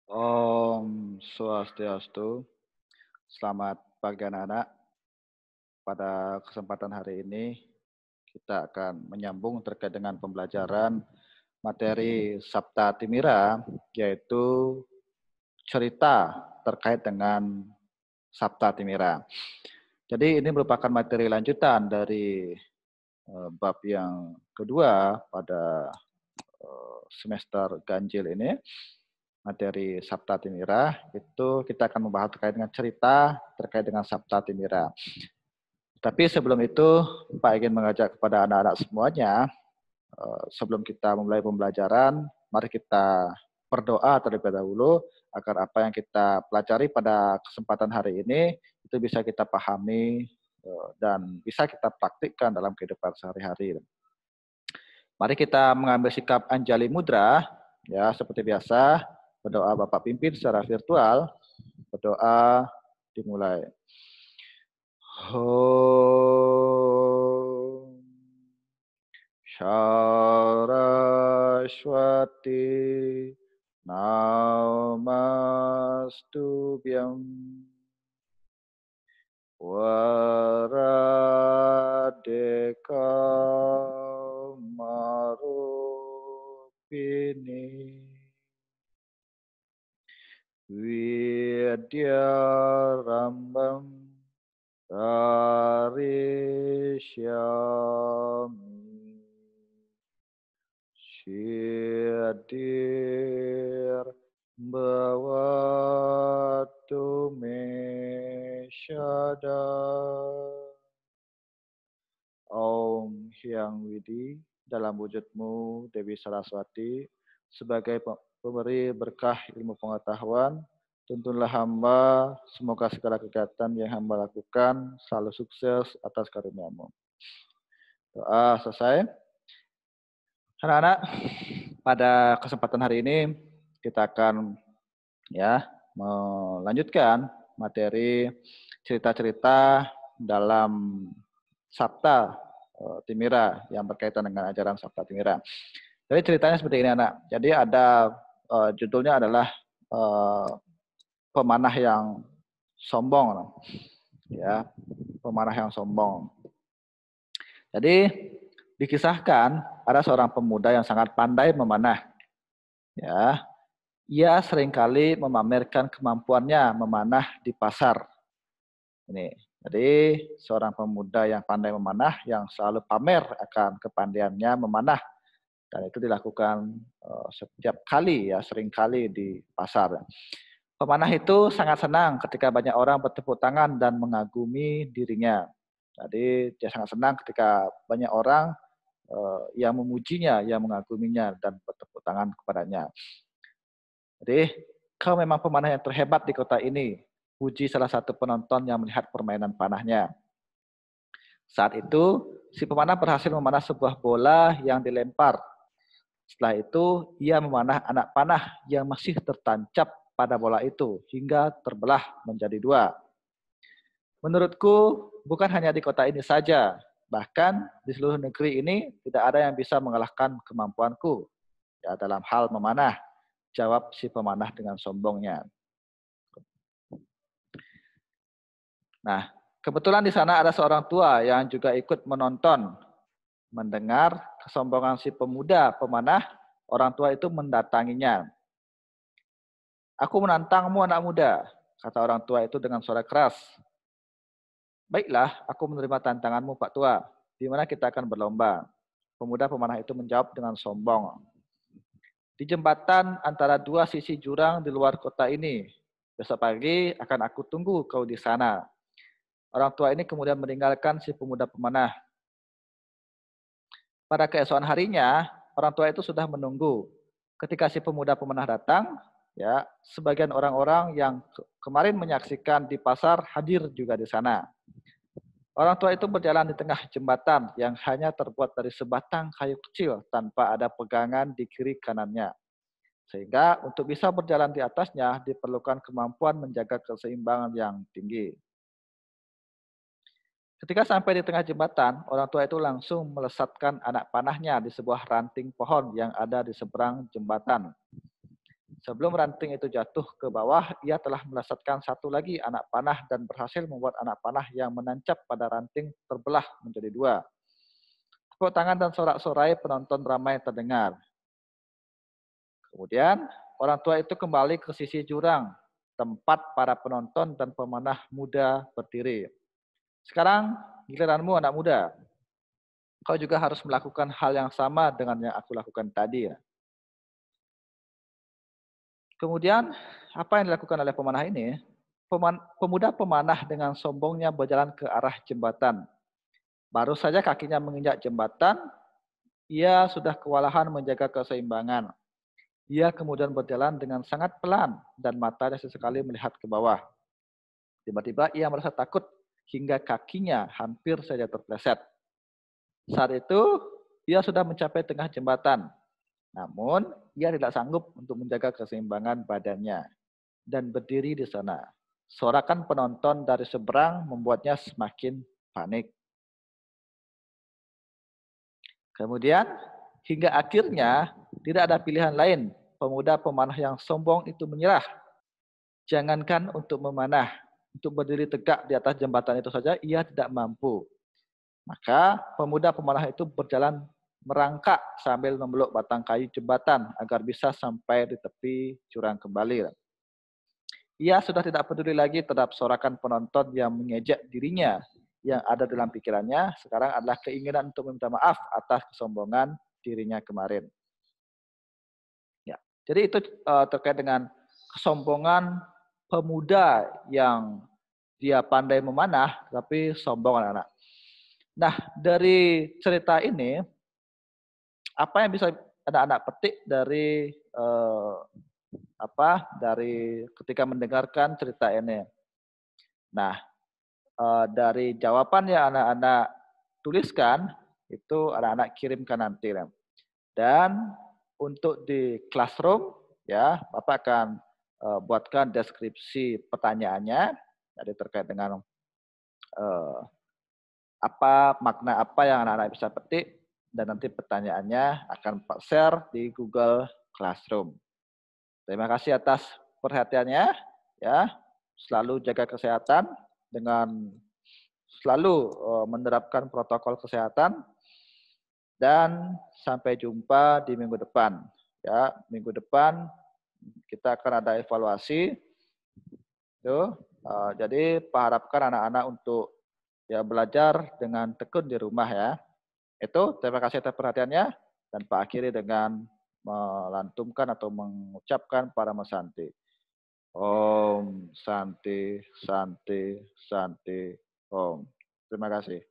Om Swastiastu. Selamat pagi anak-anak. Pada kesempatan hari ini kita akan menyambung terkait dengan pembelajaran materi Sabta Timira, yaitu cerita terkait dengan Sabta Timira. Jadi ini merupakan materi lanjutan dari bab yang kedua pada semester ganjil ini. Materi Sabta Timira itu kita akan membahas terkait dengan cerita terkait dengan Sabta Timira. Tapi sebelum itu, Pak ingin mengajak kepada anak-anak semuanya, sebelum kita memulai pembelajaran, mari kita berdoa terlebih dahulu agar apa yang kita pelajari pada kesempatan hari ini itu bisa kita pahami dan bisa kita praktikkan dalam kehidupan sehari-hari. Mari kita mengambil sikap Anjali Mudra, ya seperti biasa. Berdoa Bapak pimpin secara virtual. Berdoa dimulai. Om Saraswati Namastubhyam Waradeka Marupini Vidyarambam Karishyami Syadir Bhavatu Me Syada Om Hyang Widi dalam wujudmu Dewi Saraswati sebagai pemberi berkah ilmu pengetahuan. Tuntunlah hamba, semoga segala kegiatan yang hamba lakukan selalu sukses atas karunia-Mu. Doa selesai. Anak-anak, pada kesempatan hari ini kita akan melanjutkan materi cerita-cerita dalam Sabta Timira yang berkaitan dengan ajaran Sabta Timira. Jadi ceritanya seperti ini anak. Jadi ada judulnya adalah pemanah yang sombong, ya, pemanah yang sombong. Jadi dikisahkan ada seorang pemuda yang sangat pandai memanah. Ya, ia seringkali memamerkan kemampuannya memanah di pasar. Ini, jadi seorang pemuda yang pandai memanah yang selalu pamer akan kepandaiannya memanah. Dan itu dilakukan setiap kali, ya, seringkali di pasar. Pemanah itu sangat senang ketika banyak orang bertepuk tangan dan mengagumi dirinya. Jadi dia sangat senang ketika banyak orang yang memujinya, yang mengaguminya dan bertepuk tangan kepadanya. Jadi kau memang pemanah yang terhebat di kota ini, puji salah satu penonton yang melihat permainan panahnya. Saat itu si pemanah berhasil memanah sebuah bola yang dilempar. Setelah itu ia memanah anak panah yang masih tertancap pada bola itu hingga terbelah menjadi dua. Menurutku bukan hanya di kota ini saja, bahkan di seluruh negeri ini tidak ada yang bisa mengalahkan kemampuanku ya, dalam hal memanah, jawab si pemanah dengan sombongnya. Nah, kebetulan di sana ada seorang tua yang juga ikut menonton. Mendengar kesombongan si pemuda pemanah, orang tua itu mendatanginya. Aku menantangmu anak muda, kata orang tua itu dengan suara keras. Baiklah, aku menerima tantanganmu Pak Tua. Di mana kita akan berlomba? Pemuda pemanah itu menjawab dengan sombong. Di jembatan antara dua sisi jurang di luar kota ini. Besok pagi akan aku tunggu kau di sana. Orang tua ini kemudian meninggalkan si pemuda pemanah. Pada keesokan harinya, orang tua itu sudah menunggu. Ketika si pemuda pemanah datang, ya, sebagian orang-orang yang kemarin menyaksikan di pasar hadir juga di sana. Orang tua itu berjalan di tengah jembatan yang hanya terbuat dari sebatang kayu kecil tanpa ada pegangan di kiri kanannya. Sehingga untuk bisa berjalan di atasnya diperlukan kemampuan menjaga keseimbangan yang tinggi. Ketika sampai di tengah jembatan, orang tua itu langsung melesatkan anak panahnya di sebuah ranting pohon yang ada di seberang jembatan. Sebelum ranting itu jatuh ke bawah, ia telah melesatkan satu lagi anak panah dan berhasil membuat anak panah yang menancap pada ranting terbelah menjadi dua. Tepuk tangan dan sorak-sorai penonton ramai terdengar. Kemudian orang tua itu kembali ke sisi jurang, tempat para penonton dan pemanah muda berdiri. Sekarang giliranmu anak muda. Kau juga harus melakukan hal yang sama dengan yang aku lakukan tadi. Ya. Kemudian apa yang dilakukan oleh pemanah ini? Pemuda pemanah dengan sombongnya berjalan ke arah jembatan. Baru saja kakinya menginjak jembatan, ia sudah kewalahan menjaga keseimbangan. Ia kemudian berjalan dengan sangat pelan dan matanya sesekali melihat ke bawah. Tiba-tiba ia merasa takut hingga kakinya hampir saja terpleset. Saat itu ia sudah mencapai tengah jembatan. Namun ia tidak sanggup untuk menjaga keseimbangan badannya dan berdiri di sana. Sorakan penonton dari seberang membuatnya semakin panik. Kemudian hingga akhirnya tidak ada pilihan lain. Pemuda pemanah yang sombong itu menyerah. Jangankan untuk memanah, untuk berdiri tegak di atas jembatan itu saja ia tidak mampu. Maka pemuda pemanah itu berjalan merangkak sambil memeluk batang kayu jembatan agar bisa sampai di tepi jurang kembali. Ia sudah tidak peduli lagi terhadap sorakan penonton yang mengejek dirinya. Yang ada dalam pikirannya sekarang adalah keinginan untuk meminta maaf atas kesombongan dirinya kemarin. Ya, jadi itu terkait dengan kesombongan pemuda yang dia pandai memanah tapi sombong anak-anak. Nah, dari cerita ini apa yang bisa anak-anak petik dari dari ketika mendengarkan cerita ini? Nah, dari jawaban yang anak-anak tuliskan itu anak-anak kirimkan nanti. Dan untuk di classroom ya, Bapak akan buatkan deskripsi pertanyaannya jadi terkait dengan makna apa yang anak-anak bisa petik dan nanti pertanyaannya akan Pak share di Google Classroom. Terima kasih atas perhatiannya ya. Selalu jaga kesehatan dengan selalu menerapkan protokol kesehatan dan sampai jumpa di minggu depan. Ya, minggu depan kita akan ada evaluasi. Tuh, jadi Pak harapkan anak-anak untuk ya belajar dengan tekun di rumah ya. Itu terima kasih atas perhatiannya dan Pak akhiri dengan melantunkan atau mengucapkan para Santi. Om Santi Santi Santi Om. Terima kasih.